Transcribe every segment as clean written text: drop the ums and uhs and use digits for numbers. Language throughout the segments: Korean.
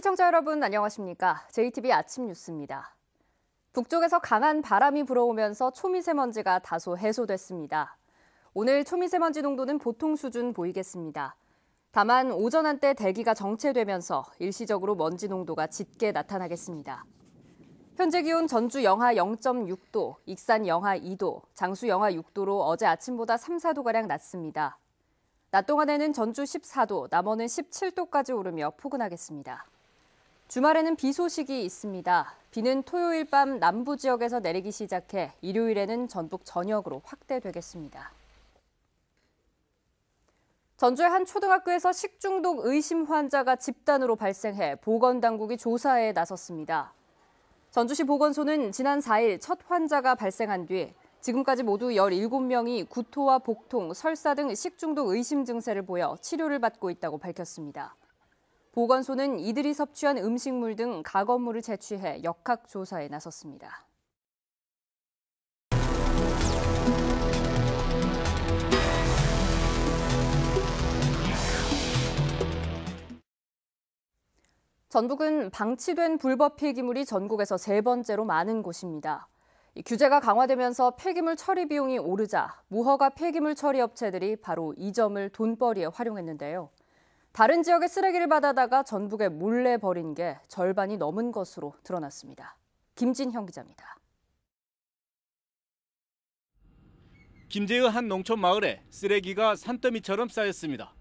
시청자 여러분 안녕하십니까? JTBC 아침 뉴스입니다. 북쪽에서 강한 바람이 불어오면서 초미세먼지가 다소 해소됐습니다. 오늘 초미세먼지 농도는 보통 수준 보이겠습니다. 다만 오전 한때 대기가 정체되면서 일시적으로 먼지 농도가 짙게 나타나겠습니다. 현재 기온 전주 영하 0.6도, 익산 영하 2도, 장수 영하 6도로 어제 아침보다 3, 4도가량 낮습니다. 낮 동안에는 전주 14도, 남원은 17도까지 오르며 포근하겠습니다. 주말에는 비 소식이 있습니다. 비는 토요일 밤 남부 지역에서 내리기 시작해 일요일에는 전북 전역으로 확대되겠습니다. 전주의 한 초등학교에서 식중독 의심 환자가 집단으로 발생해 보건당국이 조사에 나섰습니다. 전주시 보건소는 지난 4일 첫 환자가 발생한 뒤 지금까지 모두 17명이 구토와 복통, 설사 등 식중독 의심 증세를 보여 치료를 받고 있다고 밝혔습니다. 보건소는 이들이 섭취한 음식물 등 가건물을 채취해 역학조사에 나섰습니다. 전북은 방치된 불법 폐기물이 전국에서 세 번째로 많은 곳입니다. 규제가 강화되면서 폐기물 처리 비용이 오르자 무허가 폐기물 처리 업체들이 바로 이 점을 돈벌이에 활용했는데요. 다른 지역의 쓰레기를 받아다가 전북에 몰래 버린 게 절반이 넘은 것으로 드러났습니다. 김진형 기자입니다. 김제의 한 농촌 마을에 쓰레기가 산더미처럼 쌓였습니다.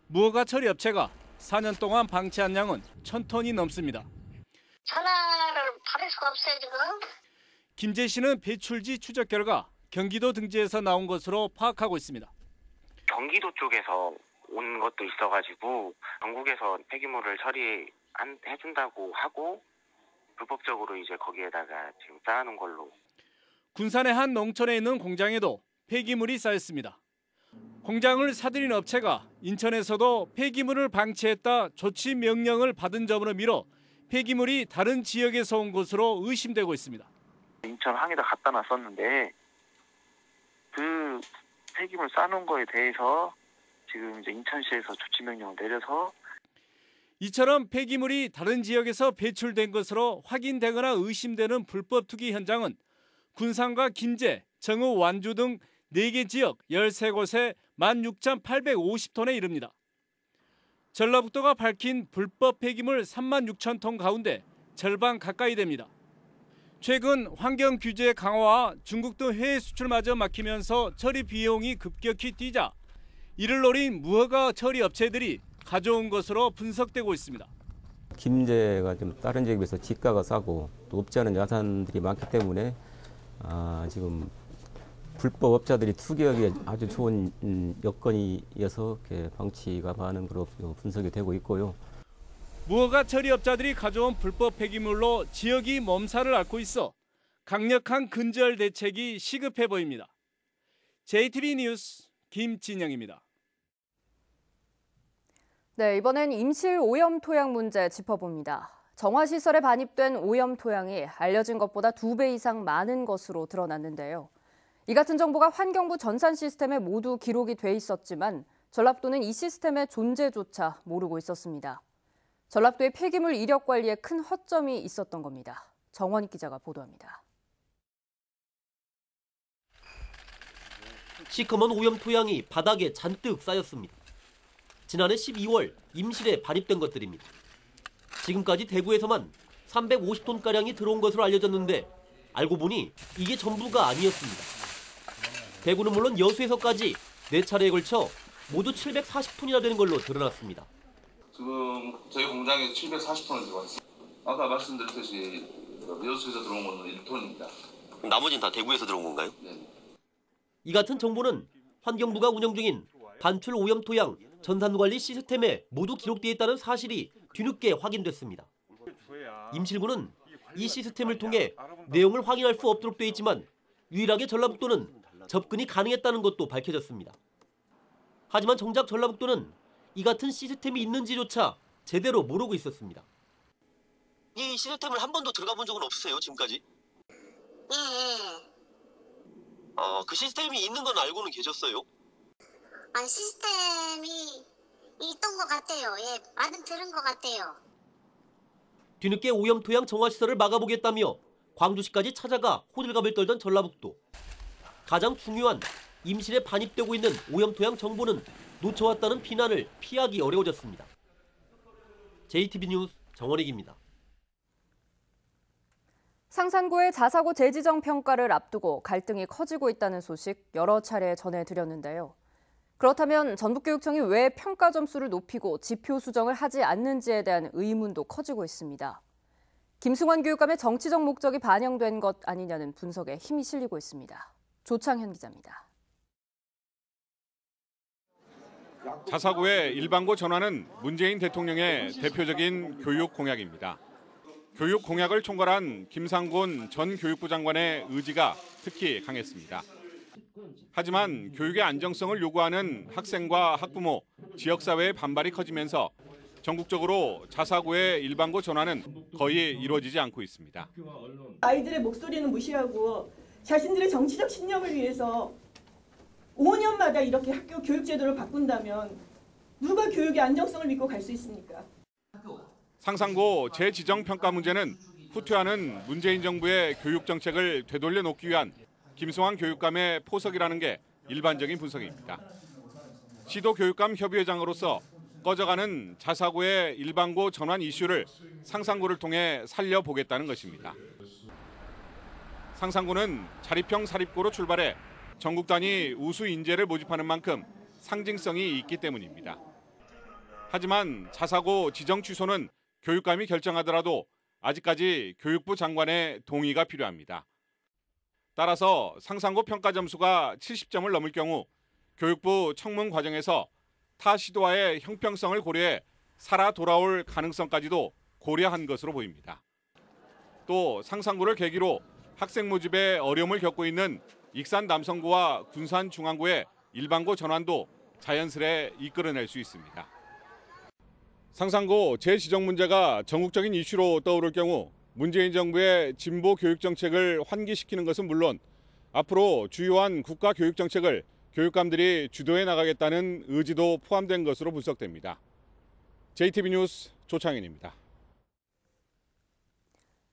무허가 처리 업체가 4년 동안 방치한 양은 1,000톤이 넘습니다. 전화를 받을 수가 없어요, 지금. 김제시는 배출지 추적 결과 경기도 등지에서 나온 것으로 파악하고 있습니다. 경기도 쪽에서 온 것도 있어가지고 전국에서 폐기물을 처리해준다고 하고 불법적으로 이제 거기에다가 지금 쌓아놓은 걸로. 군산의 한 농촌에 있는 공장에도 폐기물이 쌓였습니다. 공장을 사들인 업체가 인천에서도 폐기물을 방치했다 조치 명령을 받은 점으로 미뤄 폐기물이 다른 지역에서 온 것으로 의심되고 있습니다. 인천 항에다 갖다 놨었는데 그 폐기물 쌓아놓은 거에 대해서 지금 이제 인천시에서 조치 명령을 내려서 이처럼 폐기물이 다른 지역에서 배출된 것으로 확인되거나 의심되는 불법 투기 현장은 군산과 김제, 정읍, 완주 등 4개 지역 13곳에 16,850톤에 이릅니다. 전라북도가 밝힌 불법 폐기물 36,000톤 가운데 절반 가까이 됩니다. 최근 환경 규제 강화와 중국 등 해외 수출마저 막히면서 처리 비용이 급격히 뛰자 이를 노린 무허가 처리 업체들이 가져온 것으로 분석되고 있습니다. 김제가 좀 다른 지역에 비해서 지가가 싸고 또 없지 않은 야산들이 많기 때문에 지금 불법 업자들이 투기하기에 아주 좋은 여건이어서 방치가 많은 것으로 분석이 되고 있고요. 무허가 처리업자들이 가져온 불법 폐기물로 지역이 몸살을 앓고 있어 강력한 근절 대책이 시급해 보입니다. JTBC 뉴스 김진영입니다. 네, 이번엔 임실 오염 토양 문제 짚어봅니다. 정화시설에 반입된 오염 토양이 알려진 것보다 2배 이상 많은 것으로 드러났는데요. 이 같은 정보가 환경부 전산 시스템에 모두 기록이 돼 있었지만 전라북도는 이 시스템의 존재조차 모르고 있었습니다. 전라북도의 폐기물 이력 관리에 큰 허점이 있었던 겁니다. 정원익 기자가 보도합니다. 시커먼 오염 토양이 바닥에 잔뜩 쌓였습니다. 지난해 12월 임실에 반입된 것들입니다. 지금까지 대구에서만 350톤가량이 들어온 것으로 알려졌는데 알고 보니 이게 전부가 아니었습니다. 대구는 물론 여수에서까지 4차례에 걸쳐 모두 740톤이나 되는 걸로 드러났습니다. 지금 저희 공장에 740톤을 들어와 있습니다. 아까 말씀드렸듯이 여수에서 들어온 거는 1톤입니다. 나머지는 다 대구에서 들어온 건가요? 네. 이 같은 정보는 환경부가 운영 중인 반출 오염 토양 전산관리 시스템에 모두 기록되어 있다는 사실이 뒤늦게 확인됐습니다. 임실구는 이 시스템을 통해 내용을 확인할 수 없도록 되어 있지만 유일하게 전라북도는 접근이 가능했다는 것도 밝혀졌습니다. 하지만 정작 전라북도는 이 같은 시스템이 있는지조차 제대로 모르고 있었습니다. 이 시스템을 한 번도 들어가 본 적은 없으세요, 지금까지? 예. 그 시스템이 있는 건 알고는 계셨어요? 시스템이 있던 것 같아요. 예, 많은 들은 것 같아요. 뒤늦게 오염토양 정화시설을 막아보겠다며 광주시까지 찾아가 호들갑을 떨던 전라북도. 가장 중요한 임실에 반입되고 있는 오염토양 정보는 놓쳐왔다는 비난을 피하기 어려워졌습니다. JTB 뉴스 정원익입니다. 상산구의 자사고 재지정 평가를 앞두고 갈등이 커지고 있다는 소식 여러 차례 전해드렸는데요. 그렇다면 전북교육청이 왜 평가 점수를 높이고 지표 수정을 하지 않는지에 대한 의문도 커지고 있습니다. 김승환 교육감의 정치적 목적이 반영된 것 아니냐는 분석에 힘이 실리고 있습니다. 조창현 기자입니다. 자사고의 일반고 전환은 문재인 대통령의 대표적인 교육 공약입니다. 교육 공약을 총괄한 김상곤 전 교육부 장관의 의지가 특히 강했습니다. 하지만 교육의 안정성을 요구하는 학생과 학부모, 지역사회의 반발이 커지면서 전국적으로 자사고의 일반고 전환은 거의 이루어지지 않고 있습니다. 아이들의 목소리는 무시하고 자신들의 정치적 신념을 위해서 5년마다 이렇게 학교 교육 제도를 바꾼다면 누가 교육의 안정성을 믿고 갈 수 있습니까? 상산고 재지정 평가 문제는 후퇴하는 문재인 정부의 교육 정책을 되돌려 놓기 위한 김승환 교육감의 포석이라는 게 일반적인 분석입니다. 시도 교육감 협의회장으로서 꺼져가는 자사고의 일반고 전환 이슈를 상산고를 통해 살려보겠다는 것입니다. 상산고는 자립형 사립고로 출발해 전국 단위 우수 인재를 모집하는 만큼 상징성이 있기 때문입니다. 하지만 자사고 지정 취소는 교육감이 결정하더라도 아직까지 교육부 장관의 동의가 필요합니다. 따라서 상산고 평가 점수가 70점을 넘을 경우 교육부 청문 과정에서 타 시도와의 형평성을 고려해 살아 돌아올 가능성까지도 고려한 것으로 보입니다. 또 상산고를 계기로 학생 모집에 어려움을 겪고 있는 익산 남성고와 군산 중앙고의 일반고 전환도 자연스레 이끌어낼 수 있습니다. 상산고 재지정 문제가 전국적인 이슈로 떠오를 경우 문재인 정부의 진보 교육 정책을 환기시키는 것은 물론 앞으로 주요한 국가 교육 정책을 교육감들이 주도해 나가겠다는 의지도 포함된 것으로 분석됩니다. JTB 뉴스 조창현입니다.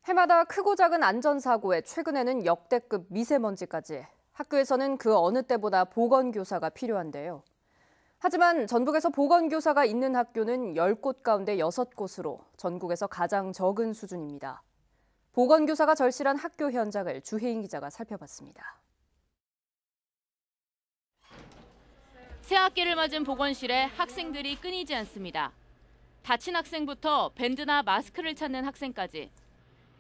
해마다 크고 작은 안전사고에 최근에는 역대급 미세먼지까지 학교에서는 그 어느 때보다 보건교사가 필요한데요. 하지만 전북에서 보건교사가 있는 학교는 10곳 가운데 6곳으로 전국에서 가장 적은 수준입니다. 보건교사가 절실한 학교 현장을 주혜인 기자가 살펴봤습니다. 새학기를 맞은 보건실에 학생들이 끊이지 않습니다. 다친 학생부터 밴드나 마스크를 찾는 학생까지.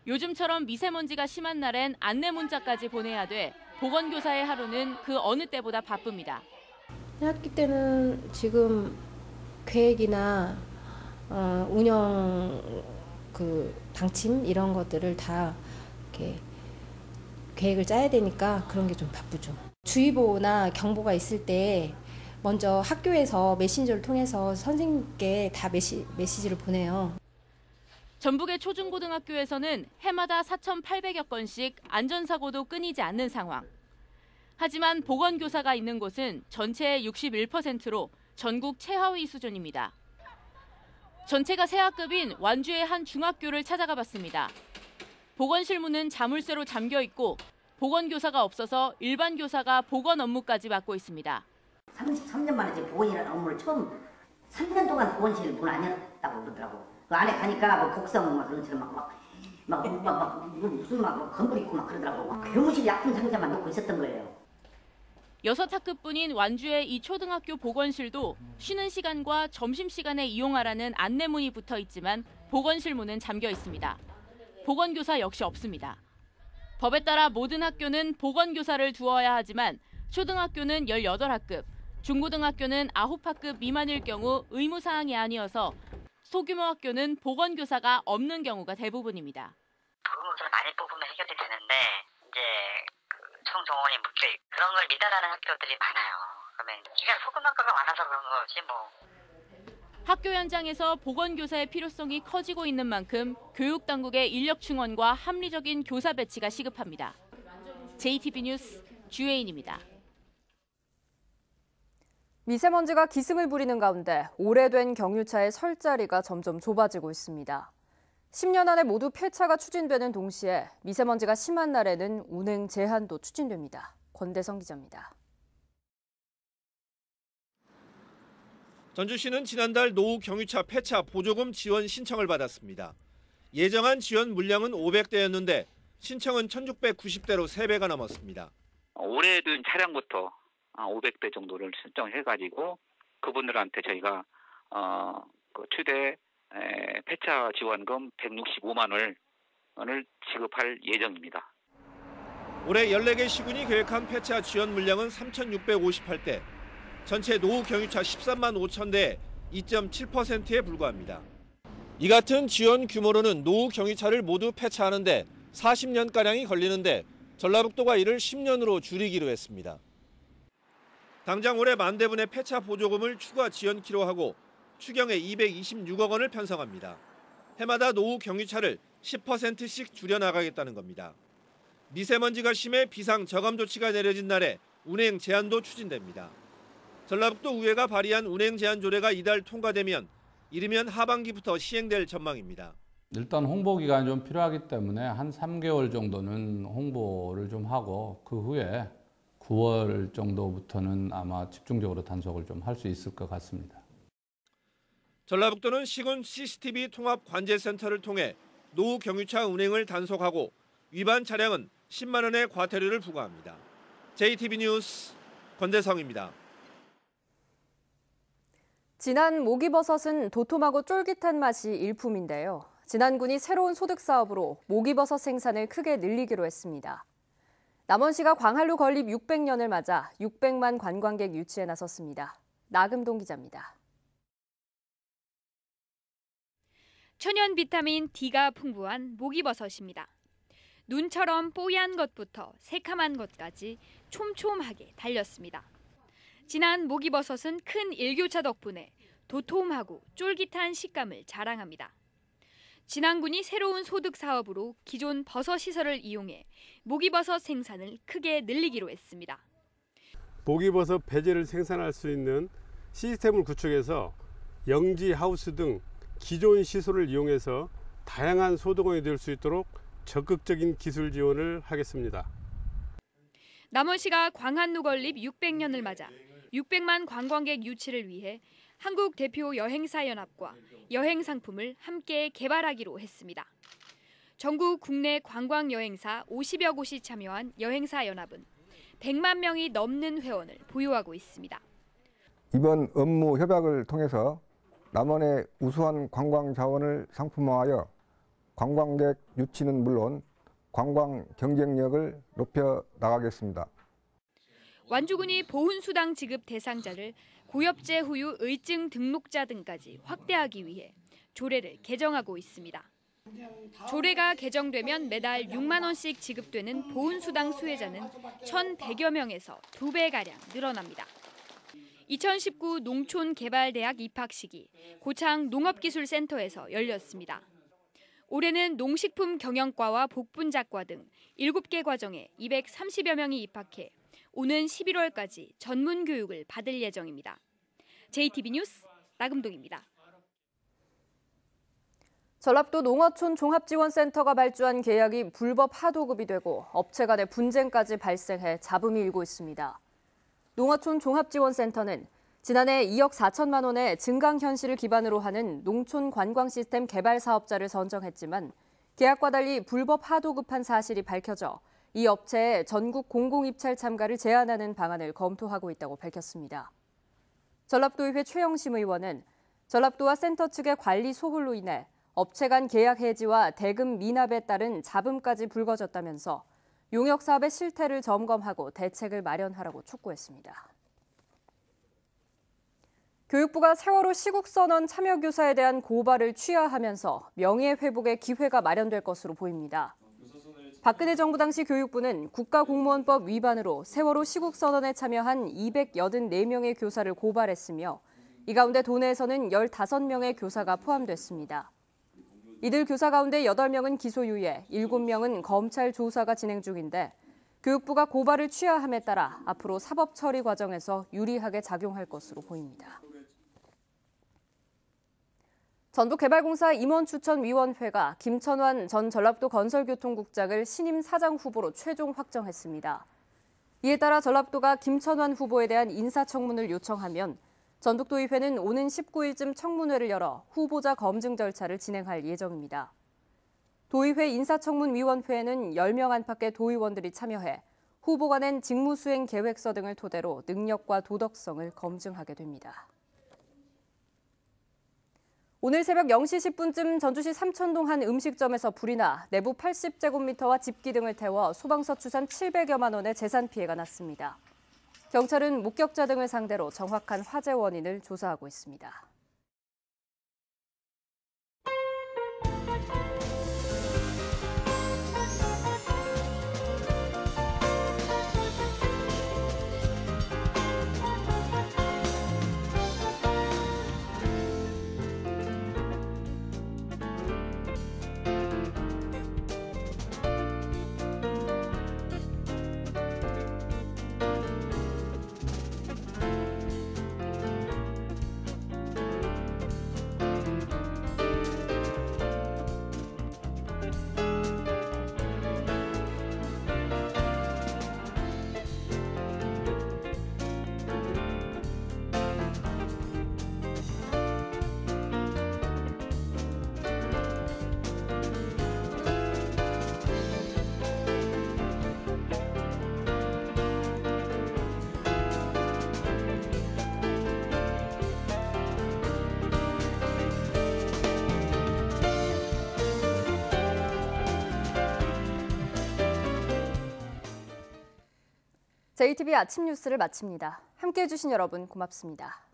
요즘처럼 미세먼지가 심한 날엔 안내 문자까지 보내야 돼 보건교사의 하루는 그 어느 때보다 바쁩니다. 새학기 때는 지금 계획이나 운영 방침 이런 것들을 다 이렇게 계획을 짜야 되니까 그런 게 좀 바쁘죠. 주의보나 경보가 있을 때 먼저 학교에서 메신저를 통해서 선생님께 다 메시지를 보내요. 전북의 초중고등학교에서는 해마다 4,800여 건씩 안전사고도 끊이지 않는 상황. 하지만 보건교사가 있는 곳은 전체의 61%로 전국 최하위 수준입니다. 전체가 새학급인 완주의 한 중학교를 찾아가 봤습니다. 보건실 문은 자물쇠로 잠겨 있고 보건교사가 없어서 일반 교사가 보건 업무까지 맡고 있습니다. 33년 만에 지금 보건이라는 업무를 처음 3년 동안 보건실 문 안 열었다고 그러더라고. 그 안에 가니까 뭐 곡성 막 그런 것처럼 무슨 건물 있고 막 그러더라고. 교무실 약품 상자만 놓고 있었던 거예요. 6학급뿐인 완주의 이 초등학교 보건실도 쉬는 시간과 점심시간에 이용하라는 안내문이 붙어 있지만 보건실 문은 잠겨 있습니다. 보건교사 역시 없습니다. 법에 따라 모든 학교는 보건교사를 두어야 하지만 초등학교는 18학급, 중고등학교는 9학급 미만일 경우 의무사항이 아니어서 소규모 학교는 보건교사가 없는 경우가 대부분입니다. 보건교사를 많이 뽑으면 해결이 되는데 이제 청정원이 묶여있고 그런 걸 미달하는 학교들이 많아요. 그러면 그냥 소금 학교가 많아서 그런 거지 뭐. 학교 현장에서 보건교사의 필요성이 커지고 있는 만큼 교육당국의 인력 충원과 합리적인 교사 배치가 시급합니다. JTB 뉴스 주혜인입니다. 미세먼지가 기승을 부리는 가운데 오래된 경유차의 설 자리가 점점 좁아지고 있습니다. 10년 안에 모두 폐차가 추진되는 동시에 미세먼지가 심한 날에는 운행 제한도 추진됩니다. 권대성 기자입니다. 전주시는 지난달 노후 경유차 폐차 보조금 지원 신청을 받았습니다. 예정한 지원 물량은 500대였는데 신청은 1,690대로 3배가 넘었습니다. 올해든 차량부터 500대 정도를 신청해가지고 그분들한테 저희가 최대 폐차 지원금 165만 원을 지급할 예정입니다. 올해 14개 시군이 계획한 폐차 지원 물량은 3,658대, 전체 노후 경유차 13만 5천 대의 2.7%에 불과합니다. 이 같은 지원 규모로는 노후 경유차를 모두 폐차하는데 40년가량이 걸리는데 전라북도가 이를 10년으로 줄이기로 했습니다. 당장 올해 10,000대분의 폐차 보조금을 추가 지원키로 하고 추경에 226억 원을 편성합니다. 해마다 노후 경유차를 10%씩 줄여나가겠다는 겁니다. 미세먼지가 심해 비상 저감 조치가 내려진 날에 운행 제한도 추진됩니다. 전라북도 의회가 발의한 운행 제한 조례가 이달 통과되면 이르면 하반기부터 시행될 전망입니다. 일단 홍보 기간이 좀 필요하기 때문에 한 3개월 정도는 홍보를 좀 하고 그 후에 9월 정도부터는 아마 집중적으로 단속을 좀 할 수 있을 것 같습니다. 전라북도는 시군 CCTV 통합 관제센터를 통해 노후 경유차 운행을 단속하고 위반 차량은 10만 원의 과태료를 부과합니다. JTB 뉴스 권대성입니다. 진한 목이버섯은 도톰하고 쫄깃한 맛이 일품인데요. 진안군이 새로운 소득 사업으로 목이버섯 생산을 크게 늘리기로 했습니다. 남원시가 광한루 건립 600년을 맞아 600만 관광객 유치에 나섰습니다. 나금동 기자입니다. 천연 비타민 D가 풍부한 목이버섯입니다. 눈처럼 뽀얀 것부터 새카만 것까지 촘촘하게 달렸습니다. 진한 목이버섯은 큰 일교차 덕분에 도톰하고 쫄깃한 식감을 자랑합니다. 진안군이 새로운 소득 사업으로 기존 버섯 시설을 이용해 목이버섯 생산을 크게 늘리기로 했습니다. 목이버섯 배재를 생산할 수 있는 시스템을 구축해서 영지 하우스 등 기존 시설을 이용해서 다양한 소득원이 될 수 있도록 적극적인 기술 지원을 하겠습니다. 남원시가 광한루 건립 600년을 맞아 600만 관광객 유치를 위해 한국 대표 여행사연합과 여행상품을 함께 개발하기로 했습니다. 전국 국내 관광여행사 50여 곳이 참여한 여행사연합은 100만 명이 넘는 회원을 보유하고 있습니다. 이번 업무 협약을 통해서 남원의 우수한 관광 자원을 상품화하여 관광객 유치는 물론 관광 경쟁력을 높여 나가겠습니다. 완주군이 보훈수당 지급 대상자를 고엽제 후유 의증 등록자 등까지 확대하기 위해 조례를 개정하고 있습니다. 조례가 개정되면 매달 6만 원씩 지급되는 보훈수당 수혜자는 1,100여 명에서 2배가량 늘어납니다. 2019 농촌개발대학 입학식이 고창 농업기술센터에서 열렸습니다. 올해는 농식품 경영과와 복분작과 등 7개 과정에 230여 명이 입학해 오는 11월까지 전문 교육을 받을 예정입니다. JTB 뉴스 나금동입니다. 전라북도 농어촌 종합지원센터가 발주한 계약이 불법 하도급이 되고 업체 간의 분쟁까지 발생해 잡음이 일고 있습니다. 농어촌 종합지원센터는 지난해 2억 4천만 원의 증강현실을 기반으로 하는 농촌 관광 시스템 개발 사업자를 선정했지만 계약과 달리 불법 하도급한 사실이 밝혀져 이 업체의 전국 공공입찰 참가를 제한하는 방안을 검토하고 있다고 밝혔습니다. 전라북도의회 최영심 의원은 전라북도와 센터 측의 관리 소홀로 인해 업체 간 계약 해지와 대금 미납에 따른 잡음까지 불거졌다면서 용역 사업의 실태를 점검하고 대책을 마련하라고 촉구했습니다. 교육부가 세월호 시국선언 참여 교사에 대한 고발을 취하하면서 명예회복의 기회가 마련될 것으로 보입니다. 박근혜 정부 당시 교육부는 국가공무원법 위반으로 세월호 시국선언에 참여한 284명의 교사를 고발했으며 이 가운데 도내에서는 15명의 교사가 포함됐습니다. 이들 교사 가운데 8명은 기소유예, 7명은 검찰 조사가 진행 중인데 교육부가 고발을 취하함에 따라 앞으로 사법 처리 과정에서 유리하게 작용할 것으로 보입니다. 전북개발공사 임원추천위원회가 김천환 전 전라북도 건설교통국장을 신임 사장 후보로 최종 확정했습니다. 이에 따라 전라북도가 김천환 후보에 대한 인사청문을 요청하면 전북도의회는 오는 19일쯤 청문회를 열어 후보자 검증 절차를 진행할 예정입니다. 도의회 인사청문위원회에는 10명 안팎의 도의원들이 참여해 후보가 낸 직무수행 계획서 등을 토대로 능력과 도덕성을 검증하게 됩니다. 오늘 새벽 0시 10분쯤 전주시 삼천동 한 음식점에서 불이 나 내부 80제곱미터와 집기 등을 태워 소방서 추산 700여만 원의 재산 피해가 났습니다. 경찰은 목격자 등을 상대로 정확한 화재 원인을 조사하고 있습니다. JTBC 아침 뉴스를 마칩니다. 함께해 주신 여러분 고맙습니다.